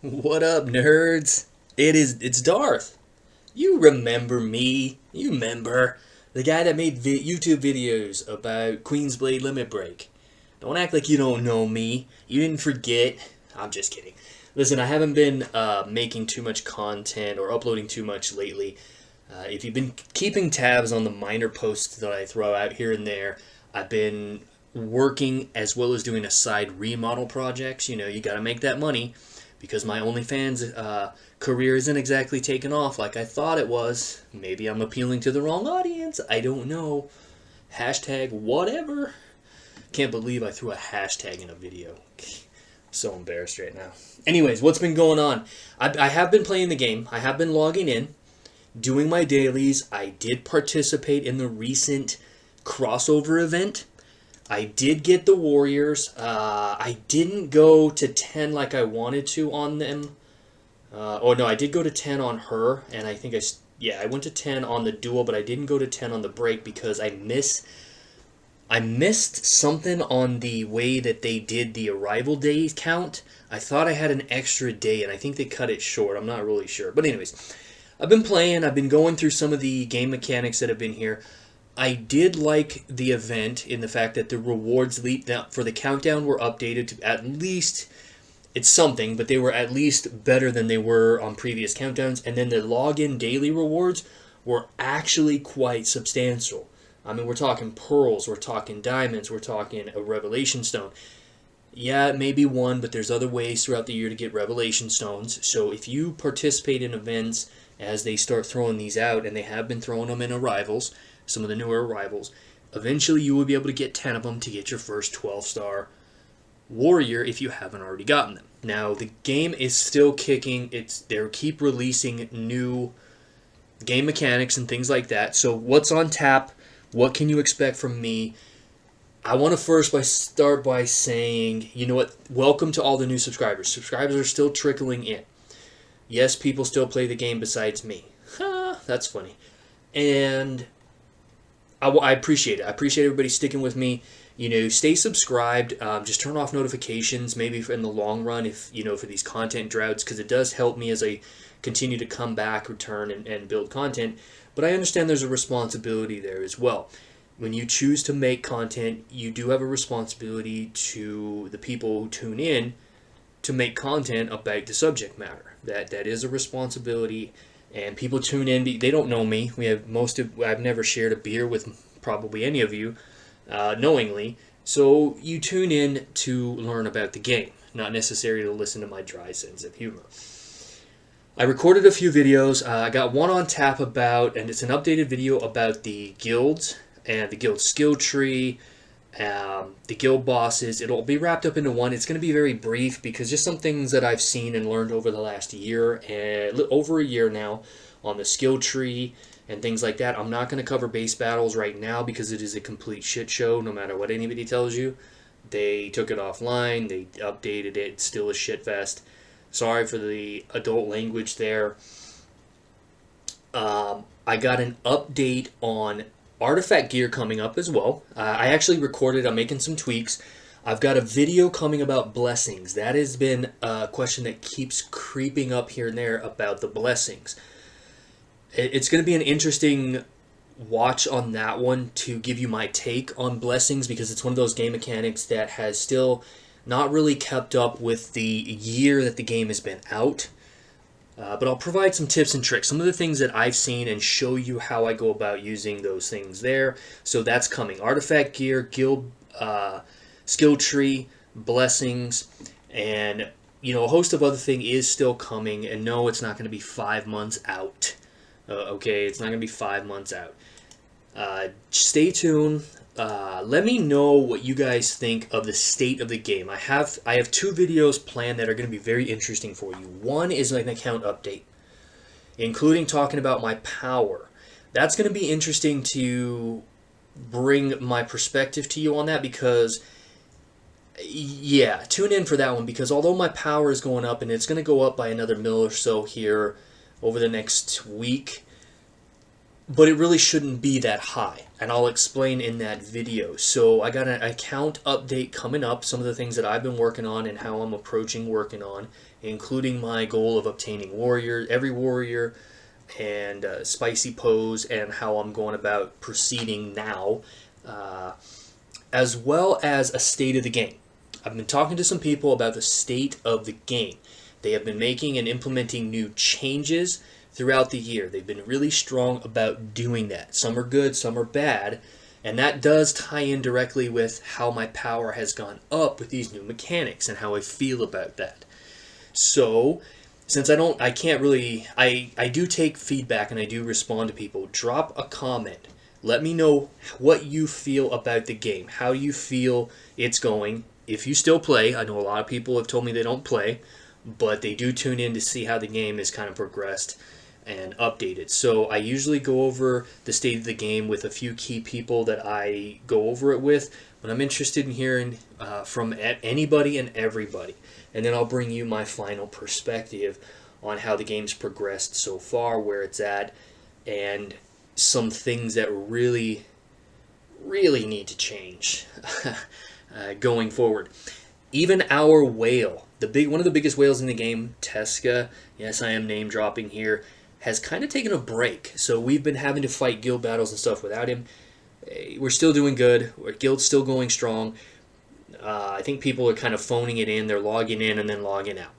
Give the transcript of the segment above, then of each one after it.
What up, nerds? It's Darth. You remember me? You remember the guy that made YouTube videos about Queensblade Limit Break? Don't act like you don't know me. You didn't forget. I'm just kidding. Listen, I haven't been making too much content or uploading too much lately. If you've been keeping tabs on the minor posts that I throw out here and there, I've been working as well as doing a side remodel projects. You know, you got to make that money because my OnlyFans career isn't exactly taken off like I thought it was. Maybe I'm appealing to the wrong audience. I don't know. Hashtag whatever. Can't believe I threw a hashtag in a video. So embarrassed right now. Anyways, what's been going on? I have been playing the game. I have been logging in, doing my dailies. I did participate in the recent crossover event. I did get the Warriors. I didn't go to 10 like I wanted to on them. Oh no, I did go to 10 on her, and I think I went to 10 on the duel, but I didn't go to 10 on the break because I missed something on the way that they did the arrival day count. I thought I had an extra day, and I think they cut it short. I'm not really sure. But anyways, I've been playing. I've been going through some of the game mechanics that have been here. I did like the event in the fact that the rewards for the countdown were updated to at least, it's something, but they were at least better than they were on previous countdowns. And then the login daily rewards were actually quite substantial. I mean, we're talking pearls, we're talking diamonds, we're talking a revelation stone. Yeah, it may be one, but there's other ways throughout the year to get revelation stones. So if you participate in events as they start throwing these out, and they have been throwing them in arrivals, some of the newer arrivals, eventually you will be able to get 10 of them to get your first 12-star warrior if you haven't already gotten them. Now, the game is still kicking. They keep releasing new game mechanics and things like that. So what's on tap? What can you expect from me? I want to start by saying, you know what? Welcome to all the new subscribers. Subscribers are still trickling in. Yes, people still play the game besides me. Ha, that's funny. And I appreciate it. I appreciate everybody sticking with me. You know, stay subscribed. Just turn off notifications, maybe in the long run, if you know, for these content droughts, because it does help me as I continue to come back, return, and build content. But I understand there's a responsibility there as well. When you choose to make content, you do have a responsibility to the people who tune in to make content about the subject matter. That is a responsibility. And people tune in. They don't know me. I've never shared a beer with probably any of you knowingly. So you tune in to learn about the game, not necessarily to listen to my dry sense of humor. I recorded a few videos. I got one on tap and it's an updated video about the guilds and the guild skill tree, the guild bosses. It'll be wrapped up into one. It's going to be very brief because just some things that I've seen and learned over the last year, and over a year now, on the skill tree and things like that. I'm not going to cover base battles right now because it is a complete shit show no matter what anybody tells you. They took it offline. They updated it. It's still a shit fest. Sorry for the adult language there. I got an update on artifact gear coming up as well. I actually recorded. I'm making some tweaks. I've got a video coming about blessings. That has been a question that keeps creeping up here and there about the blessings. It's going to be an interesting watch on that one to give you my take on blessings because it's one of those game mechanics that has still not really kept up with the year that the game has been out. But I'll provide some tips and tricks, some of the things that I've seen, and show you how I go about using those things there. So that's coming. Artifact gear, guild, skill tree, blessings, and you know, a host of other things is still coming. And no, it's not going to be 5 months out. Okay, it's not going to be 5 months out. Stay tuned. Let me know what you guys think of the state of the game. I have 2 videos planned that are going to be very interesting for you. One is an account update, including talking about my power. That's going to be interesting to bring my perspective to you on that because, yeah, tune in for that one because although my power is going up and it's going to go up by another mil or so here over the next week, but it really shouldn't be that high, and I'll explain in that video. So I got an account update coming up, some of the things that I've been working on and how I'm approaching working on, including my goal of obtaining every warrior, and spicy pose, and how I'm going about proceeding now, as well as a state of the game. I've been talking to some people about the state of the game. They have been making and implementing new changes throughout the year. They've been really strong about doing that. Some are good, some are bad, and that does tie in directly with how my power has gone up with these new mechanics and how I feel about that. So, since I can't really, I do take feedback and I do respond to people. Drop a comment. Let me know what you feel about the game. How you feel it's going. If you still play, I know a lot of people have told me they don't play, but they do tune in to see how the game is kind of progressed and updated. So I usually go over the state of the game with a few key people that I go over it with, but I'm interested in hearing from anybody and everybody. And then I'll bring you my final perspective on how the game's progressed so far, where it's at, and some things that really, really need to change going forward. Even our whale, one of the biggest whales in the game, Teska, yes, I am name dropping here, has kind of taken a break. So we've been having to fight guild battles and stuff without him. We're still doing good. Our guild's still going strong. I think people are kind of phoning it in. They're logging in and then logging out.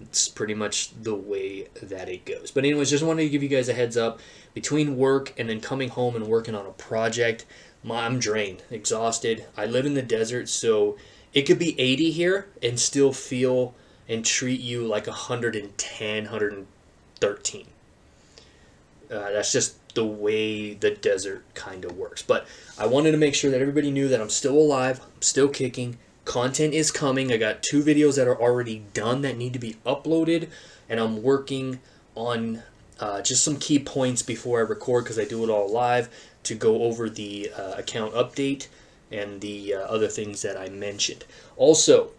It's pretty much the way that it goes. But anyways, just wanted to give you guys a heads up. Between work and then coming home and working on a project, I'm drained, exhausted. I live in the desert, so it could be 80 here and still feel and treat you like 110, 113. That's just the way the desert kind of works. But I wanted to make sure that everybody knew that I'm still alive, I'm still kicking. Content is coming. I got 2 videos that are already done that need to be uploaded, and I'm working on just some key points before I record, because I do it all live, to go over the account update and the other things that I mentioned. Also,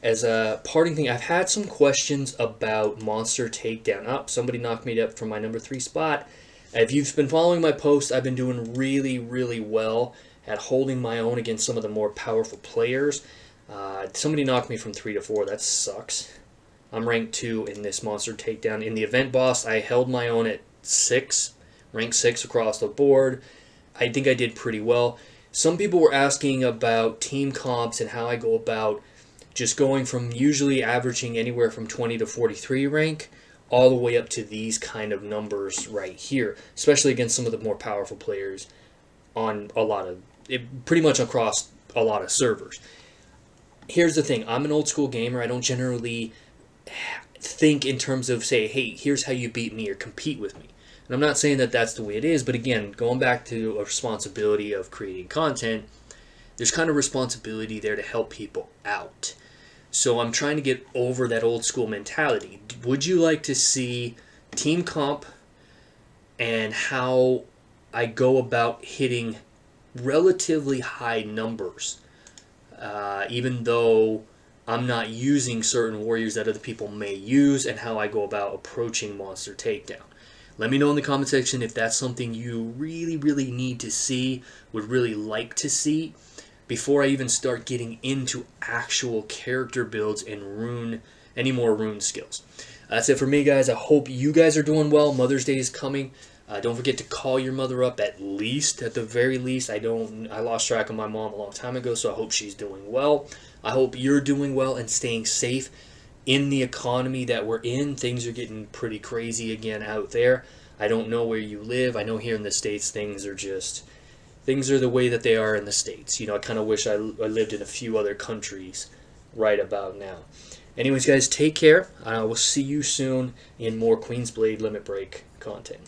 as a parting thing, I've had some questions about Monster Takedown. Somebody knocked me up from my number 3 spot. If you've been following my posts, I've been doing really, really well at holding my own against some of the more powerful players. Somebody knocked me from 3 to 4. That sucks. I'm ranked 2 in this Monster Takedown. In the event boss, I held my own at 6, ranked 6 across the board. I think I did pretty well. Some people were asking about team comps and how I go about just going from usually averaging anywhere from 20 to 43 rank all the way up to these kind of numbers right here, especially against some of the more powerful players on pretty much across a lot of servers. Here's the thing, I'm an old school gamer. I don't generally think in terms of, say, hey, here's how you beat me or compete with me. And I'm not saying that that's the way it is, but again, going back to a responsibility of creating content, there's kind of responsibility there to help people out. So I'm trying to get over that old school mentality. Would you like to see team comp and how I go about hitting relatively high numbers, even though I'm not using certain warriors that other people may use, and how I go about approaching Monster Takedown? Let me know in the comment section if that's something you really, really need to see, would really like to see, before I even start getting into actual character builds and any more rune skills. That's it for me, guys. I hope you guys are doing well. Mother's Day is coming. Don't forget to call your mother up at the very least. I lost track of my mom a long time ago, so I hope she's doing well. I hope you're doing well and staying safe in the economy that we're in. Things are getting pretty crazy again out there. I don't know where you live. I know here in the States things are the way that they are in the States. I kind of wish I lived in a few other countries right about now. Anyways, guys, take care. I will see you soon in more Queen's Blade Limit Break content.